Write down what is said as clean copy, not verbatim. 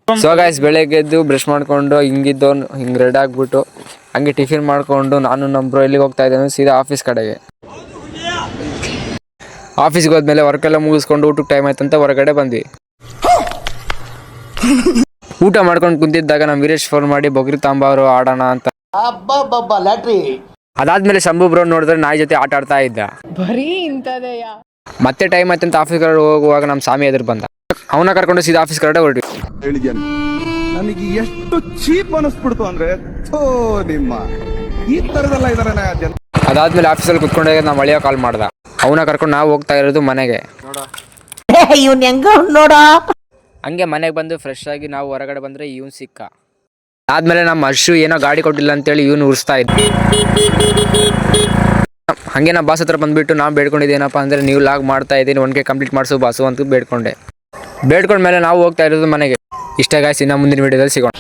So guys ಬೆಳಗ್ಗೆ ಎದ್ದು brush ಮಾಡ್ಕೊಂಡು ಹಿಂಗಿದ್ದು ಹಿಂಗೆ ರೆಡಿ ಆಗ್ಬಿಟ್ಟು ಹಂಗೆ ಟಿಫಿನ್ ಮಾಡ್ಕೊಂಡು ನಾನು ನಮ್ಮ ಬ್ರೋ ಎಲ್ಲಿಗೆ ಹೋಗ್ತಾ ಇದ್ದೇನೆ ಸೀದಾ ಆಫೀಸ್ ಕಡೆಗೆ. ಆಫೀಸ್ಗೆ ಹೋದ್ಮೇಲೆ ವರ್ಕೆಲ್ಲ ಮುಗಿಸ್ಕೊಂಡು ಊಟಕ್ಕೆ ಟೈಮ್ ಆಯ್ತಂತ ಹೊರಗಡೆ ಬಂದ್ವಿ. ಊಟ ಮಾಡ್ಕೊಂಡು ಕುಂತಿದ್ದಾಗ ನಮ್ಮ ವೀರೇಶ್ ಫೋನ್ ಮಾಡಿ ಬೊಗ್ರಿ ತಾಂಬಾರು ಆಡೋಣ ಅಂತ. ಅದಾದ್ಮೇಲೆ ಶಂಭು ಬ್ರೋ ನೋಡಿದ್ರೆ ನಾಯಿ ಜೊತೆ ಆಟ ಆಡ್ತಾ ಇದ್ದ. ಮತ್ತೆ ಟೈಮ್ ಆಯ್ತಂತ ಆಫೀಸ್ ಕಡೆ ಹೋಗುವಾಗ ನಮ್ಮ ಸ್ವಾಮಿ ಎದುರು ಬಂದ. ಅವನ ಕರ್ಕೊಂಡು ಸೀದಾ ಆಫೀಸ್ ಕಡೆ ಹೊರಟಿ. ನನಗೆ ಎಷ್ಟು ಚೀಪ್ ಅನಿಸ್ಬಿಡ್ತು ಅಂದ್ರೆ ನಿಮ್ಮ ಈ ತರದೆಲ್ಲ ಇದಾರೆ. ಅದಾದ್ಮೇಲೆ ಆಫೀಸಲ್ಲಿ ಕುತ್ಕೊಂಡಾಗ ನಮ್ಮ ಅಳಿಯ ಕಾಲ್ ಮಾಡ್ದ. ಅವನ ಕರ್ಕೊಂಡು ನಾವು ಹೋಗ್ತಾ ಇರೋದು ಮನೆಗೆ. ಹಂಗೆ ಮನೆಗೆ ಬಂದು ಫ್ರೆಶ್ ಆಗಿ ನಾವು ಹೊರಗಡೆ ಬಂದ್ರೆ ಇವನ್ ಸಿಕ್ಕ. ಆದ್ಮೇಲೆ ನಮ್ಮ ಅರ್ಷು ಏನೋ ಗಾಡಿ ಕೊಟ್ಟಿಲ್ಲ ಅಂತೇಳಿ ಇವನು ಉರಿಸ್ತಾ ಇದ್ದ. ಹಂಗೆ ನಮ್ಮ ಬಾಸ್ ಹತ್ರ ಬಂದ್ಬಿಟ್ಟು ನಾವು ಬೇಡ್ಕೊಂಡಿದ್ದೇನಪ್ಪ ಅಂದ್ರೆ ನೀವು ಲಾಗ್ ಮಾಡ್ತಾ ಇದ್ದೀನಿ 1K ಕಂಪ್ಲೀಟ್ ಮಾಡಿಸು ಬಾಸು ಅಂತ ಬೇಡ್ಕೊಂಡ್ಮೇಲೆ ನಾವು ಹೋಗ್ತಾ ಇರೋದು ಮನೆಗೆ. ಇಷ್ಟ ಗಾಯ್ಸ್, ಇನ್ನು ಮುಂದಿನ ವಿಡಿಯೋದಲ್ಲಿ ಸಿಗೋಣ.